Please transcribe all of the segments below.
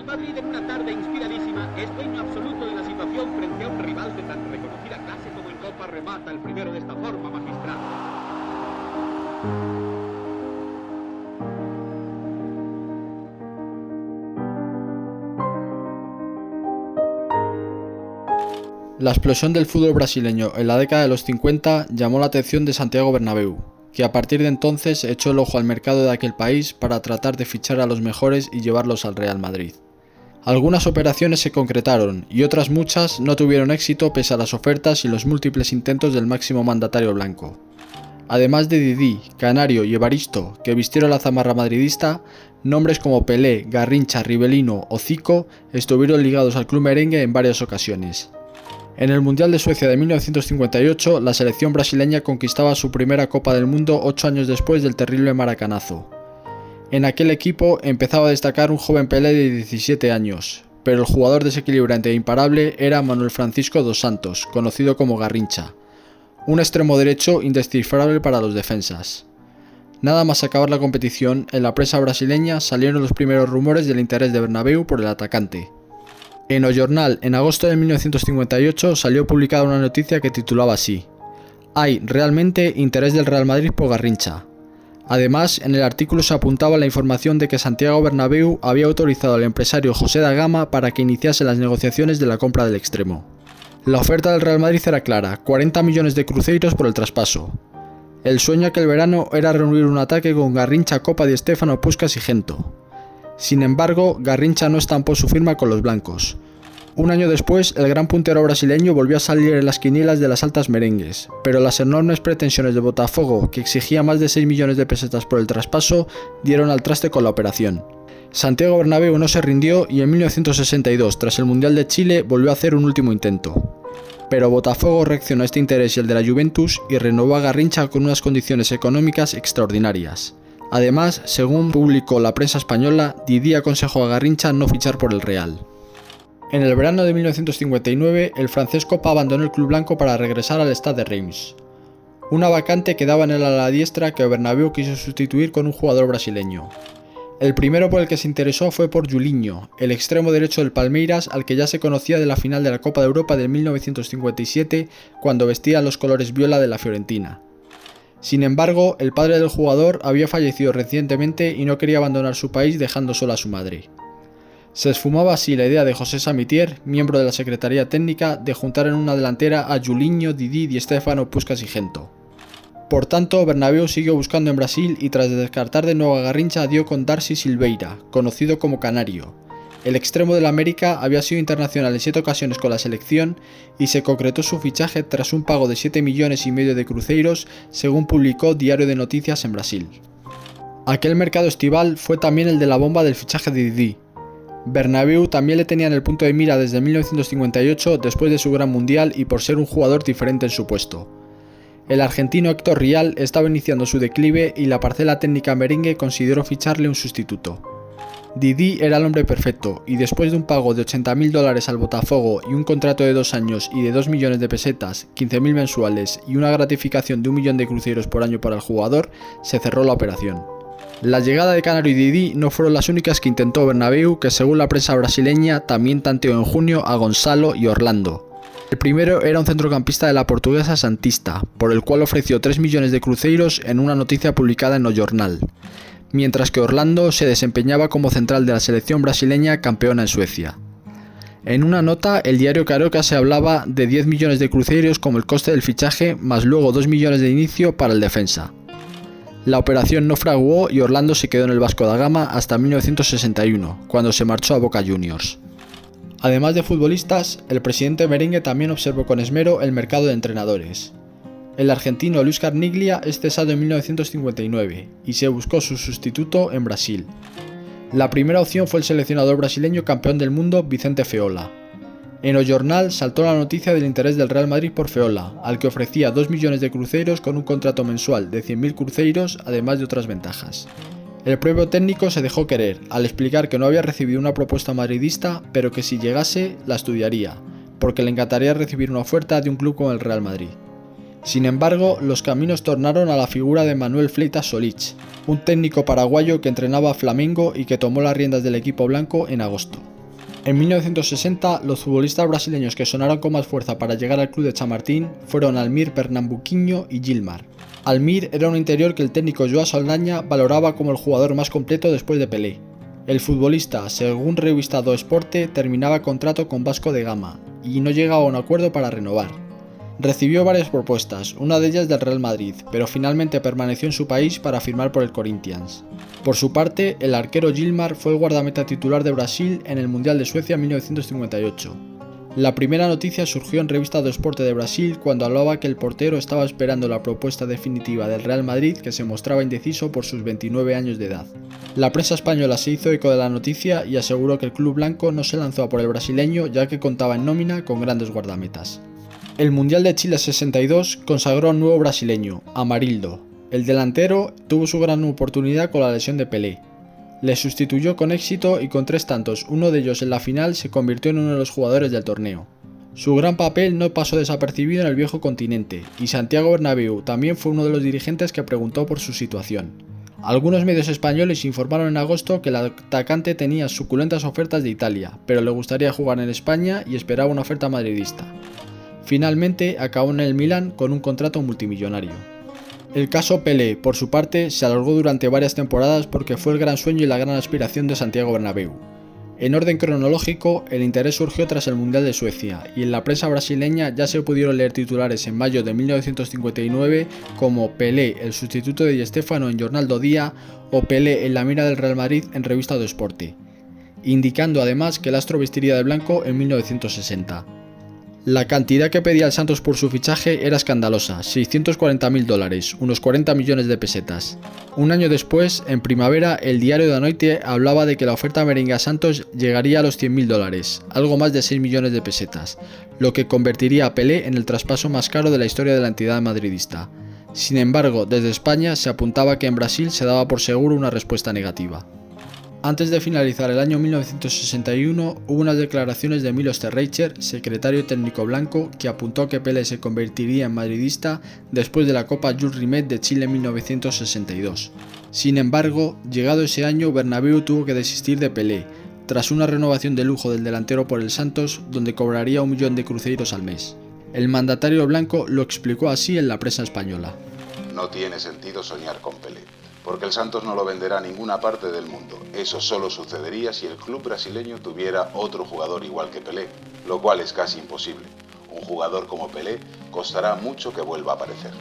El Madrid, en una tarde inspiradísima, es dueño absoluto de la situación frente a un rival de tan reconocida clase como en Copa, remata el primero de esta forma magistral. La explosión del fútbol brasileño en la década de los 50 llamó la atención de Santiago Bernabéu, que a partir de entonces echó el ojo al mercado de aquel país para tratar de fichar a los mejores y llevarlos al Real Madrid. Algunas operaciones se concretaron y otras muchas no tuvieron éxito pese a las ofertas y los múltiples intentos del máximo mandatario blanco. Además de Didi, Canario y Evaristo, que vistieron la zamarra madridista, nombres como Pelé, Garrincha, Rivelino o Zico estuvieron ligados al club merengue en varias ocasiones. En el Mundial de Suecia de 1958, la selección brasileña conquistaba su primera Copa del Mundo 8 años después del terrible maracanazo. En aquel equipo empezaba a destacar un joven Pelé de 17 años, pero el jugador desequilibrante e imparable era Manuel Francisco dos Santos, conocido como Garrincha, un extremo derecho indescifrable para los defensas. Nada más acabar la competición, en la prensa brasileña salieron los primeros rumores del interés de Bernabéu por el atacante. En O Jornal, en agosto de 1958, salió publicada una noticia que titulaba así: «Hay realmente interés del Real Madrid por Garrincha». Además, en el artículo se apuntaba la información de que Santiago Bernabéu había autorizado al empresario José da Gama para que iniciase las negociaciones de la compra del extremo. La oferta del Real Madrid era clara: 40 millones de cruceiros por el traspaso. El sueño aquel verano era reunir un ataque con Garrincha, Copa, Di Stéfano, Puskás y Gento. Sin embargo, Garrincha no estampó su firma con los blancos. Un año después, el gran puntero brasileño volvió a salir en las quinielas de las altas merengues, pero las enormes pretensiones de Botafogo, que exigía más de 6 millones de pesetas por el traspaso, dieron al traste con la operación. Santiago Bernabéu no se rindió y en 1962, tras el Mundial de Chile, volvió a hacer un último intento. Pero Botafogo reaccionó a este interés y el de la Juventus y renovó a Garrincha con unas condiciones económicas extraordinarias. Además, según publicó la prensa española, Didi aconsejó a Garrincha no fichar por el Real. En el verano de 1959, el francés Copa abandonó el club blanco para regresar al Stade de Reims. Una vacante quedaba en el ala diestra que Bernabéu quiso sustituir con un jugador brasileño. El primero por el que se interesó fue por Julinho, el extremo derecho del Palmeiras, al que ya se conocía de la final de la Copa de Europa de 1957, cuando vestía los colores viola de la Fiorentina. Sin embargo, el padre del jugador había fallecido recientemente y no quería abandonar su país dejando sola a su madre. Se esfumaba así la idea de José Samitier, miembro de la Secretaría Técnica, de juntar en una delantera a Julinho, Didi, Di Stéfano, Puskás y Gento. Por tanto, Bernabéu siguió buscando en Brasil y tras descartar de nuevo a Garrincha dio con Darcy Silveira, conocido como Canario. El extremo del América había sido internacional en 7 ocasiones con la selección y se concretó su fichaje tras un pago de 7,5 millones de cruceiros, según publicó Diario de Noticias en Brasil. Aquel mercado estival fue también el de la bomba del fichaje de Didi. Bernabéu también le tenía en el punto de mira desde 1958 después de su gran mundial y por ser un jugador diferente en su puesto. El argentino Héctor Rial estaba iniciando su declive y la parcela técnica merengue consideró ficharle un sustituto. Didi era el hombre perfecto y después de un pago de $80,000 al Botafogo y un contrato de 2 años y de 2 millones de pesetas, 15.000 mensuales y una gratificación de 1 millón de cruceros por año para el jugador, se cerró la operación. La llegada de Canario y Didi no fueron las únicas que intentó Bernabéu, que según la prensa brasileña también tanteó en junio a Gonzalo y Orlando. El primero era un centrocampista de la Portuguesa Santista, por el cual ofreció 3 millones de cruceiros en una noticia publicada en O Jornal, mientras que Orlando se desempeñaba como central de la selección brasileña campeona en Suecia. En una nota, el diario Carioca se hablaba de 10 millones de cruceiros como el coste del fichaje, más luego 2 millones de inicio para el defensa. La operación no fraguó y Orlando se quedó en el Vasco da Gama hasta 1961, cuando se marchó a Boca Juniors. Además de futbolistas, el presidente merengue también observó con esmero el mercado de entrenadores. El argentino Luis Carniglia es cesado en 1959 y se buscó su sustituto en Brasil. La primera opción fue el seleccionador brasileño campeón del mundo Vicente Feola. En O Jornal saltó la noticia del interés del Real Madrid por Feola, al que ofrecía 2 millones de cruceiros con un contrato mensual de 100.000 cruceiros, además de otras ventajas. El propio técnico se dejó querer, al explicar que no había recibido una propuesta madridista, pero que si llegase, la estudiaría, porque le encantaría recibir una oferta de un club como el Real Madrid. Sin embargo, los caminos tornaron a la figura de Manuel Fleitas Solich, un técnico paraguayo que entrenaba a Flamengo y que tomó las riendas del equipo blanco en agosto. En 1960, los futbolistas brasileños que sonaron con más fuerza para llegar al club de Chamartín fueron Almir Pernambuquinho y Gilmar. Almir era un interior que el técnico João Saldanha valoraba como el jugador más completo después de Pelé. El futbolista, según revista do Esporte, terminaba contrato con Vasco da Gama y no llegaba a un acuerdo para renovar. Recibió varias propuestas, una de ellas del Real Madrid, pero finalmente permaneció en su país para firmar por el Corinthians. Por su parte, el arquero Gilmar fue el guardameta titular de Brasil en el Mundial de Suecia 1958. La primera noticia surgió en Revista do Esporte de Brasil cuando hablaba que el portero estaba esperando la propuesta definitiva del Real Madrid, que se mostraba indeciso por sus 29 años de edad. La prensa española se hizo eco de la noticia y aseguró que el club blanco no se lanzó a por el brasileño ya que contaba en nómina con grandes guardametas. El Mundial de Chile 62 consagró a un nuevo brasileño, Amarildo. El delantero tuvo su gran oportunidad con la lesión de Pelé. Le sustituyó con éxito y con 3 tantos, uno de ellos en la final, se convirtió en uno de los jugadores del torneo. Su gran papel no pasó desapercibido en el viejo continente, y Santiago Bernabéu también fue uno de los dirigentes que preguntó por su situación. Algunos medios españoles informaron en agosto que el atacante tenía suculentas ofertas de Italia, pero le gustaría jugar en España y esperaba una oferta madridista. Finalmente acabó en el Milan con un contrato multimillonario. El caso Pelé, por su parte, se alargó durante varias temporadas porque fue el gran sueño y la gran aspiración de Santiago Bernabéu. En orden cronológico, el interés surgió tras el Mundial de Suecia, y en la prensa brasileña ya se pudieron leer titulares en mayo de 1959 como Pelé, el sustituto de Di Stéfano en Jornal do Dia, o Pelé en la mira del Real Madrid en Revista do Esporte, indicando además que el astro vestiría de blanco en 1960. La cantidad que pedía el Santos por su fichaje era escandalosa, $640.000, unos 40 millones de pesetas. Un año después, en primavera, el diario da Noite hablaba de que la oferta merengue a Santos llegaría a los $100.000, algo más de 6 millones de pesetas, lo que convertiría a Pelé en el traspaso más caro de la historia de la entidad madridista. Sin embargo, desde España se apuntaba que en Brasil se daba por seguro una respuesta negativa. Antes de finalizar el año 1961, hubo unas declaraciones de Milos Terreicher, secretario técnico blanco, que apuntó que Pelé se convertiría en madridista después de la Copa Jules Rimet de Chile en 1962. Sin embargo, llegado ese año, Bernabéu tuvo que desistir de Pelé, tras una renovación de lujo del delantero por el Santos, donde cobraría 1 millón de cruceros al mes. El mandatario blanco lo explicó así en la prensa española. No tiene sentido soñar con Pelé, porque el Santos no lo venderá a ninguna parte del mundo. Eso solo sucedería si el club brasileño tuviera otro jugador igual que Pelé, lo cual es casi imposible. Un jugador como Pelé costará mucho que vuelva a aparecer.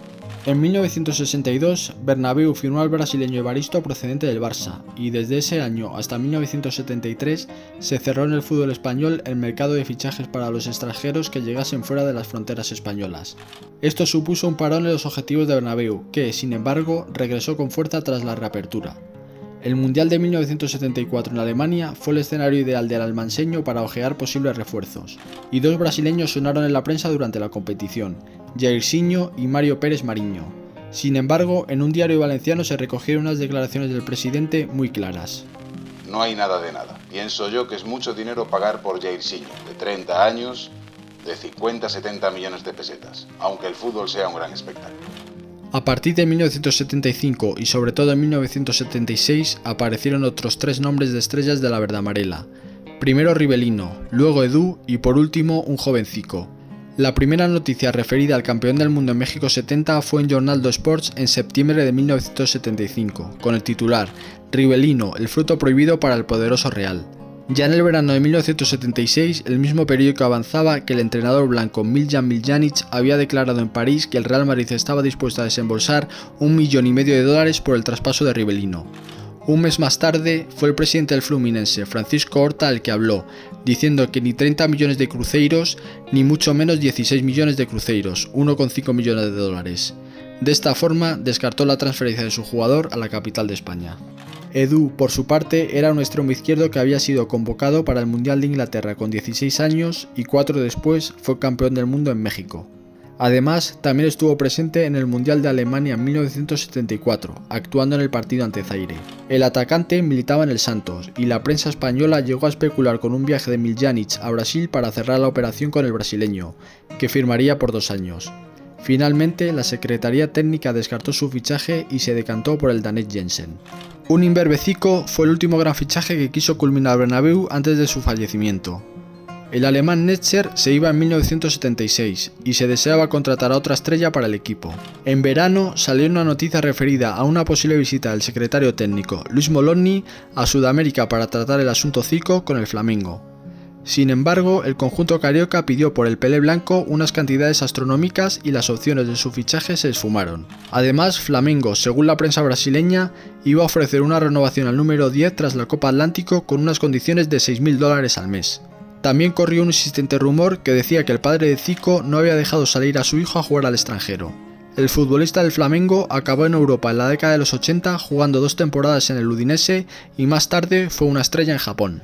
En 1962, Bernabéu firmó al brasileño Evaristo procedente del Barça, y desde ese año hasta 1973 se cerró en el fútbol español el mercado de fichajes para los extranjeros que llegasen fuera de las fronteras españolas. Esto supuso un parón en los objetivos de Bernabéu, que, sin embargo, regresó con fuerza tras la reapertura. El Mundial de 1974 en Alemania fue el escenario ideal del almanseño para ojear posibles refuerzos, y 2 brasileños sonaron en la prensa durante la competición, Jairzinho y Mário Pérez Mariño. Sin embargo, en un diario valenciano se recogieron unas declaraciones del presidente muy claras. No hay nada de nada. Pienso yo que es mucho dinero pagar por Jairzinho, de 30 años, de 50-70 millones de pesetas, aunque el fútbol sea un gran espectáculo. A partir de 1975 y sobre todo en 1976 aparecieron otros 3 nombres de estrellas de la verde amarela. Primero Rivelino, luego Edu y por último un jovencico. La primera noticia referida al campeón del mundo en México 70 fue en Jornal do Sports en septiembre de 1975, con el titular Rivelino, el fruto prohibido para el poderoso Real. Ya en el verano de 1976, el mismo periódico avanzaba que el entrenador blanco Miljan Miljanic había declarado en París que el Real Madrid estaba dispuesto a desembolsar $1,5 millones por el traspaso de Rivelino. Un mes más tarde, fue el presidente del Fluminense, Francisco Horta, el que habló, diciendo que ni 30 millones de cruceiros, ni mucho menos 16 millones de cruceiros, $1,5 millones. De esta forma, descartó la transferencia de su jugador a la capital de España. Edu, por su parte, era un extremo izquierdo que había sido convocado para el Mundial de Inglaterra con 16 años y 4 después fue campeón del mundo en México. Además, también estuvo presente en el Mundial de Alemania en 1974, actuando en el partido ante Zaire. El atacante militaba en el Santos y la prensa española llegó a especular con un viaje de Miljanic a Brasil para cerrar la operación con el brasileño, que firmaría por 2 años. Finalmente, la Secretaría Técnica descartó su fichaje y se decantó por el danés Jensen. Unimberbe Zico fue el último gran fichaje que quiso culminar Bernabéu antes de su fallecimiento. El alemán Netscher se iba en 1976 y se deseaba contratar a otra estrella para el equipo. En verano salió una noticia referida a una posible visita del secretario técnico Luis Moloni a Sudamérica para tratar el asunto Zico con el Flamengo. Sin embargo, el conjunto carioca pidió por el Pelé blanco unas cantidades astronómicas y las opciones de su fichaje se esfumaron. Además, Flamengo, según la prensa brasileña, iba a ofrecer una renovación al número 10 tras la Copa Atlántico con unas condiciones de $6.000 al mes. También corrió un insistente rumor que decía que el padre de Zico no había dejado salir a su hijo a jugar al extranjero. El futbolista del Flamengo acabó en Europa en la década de los 80 jugando 2 temporadas en el Udinese y más tarde fue una estrella en Japón.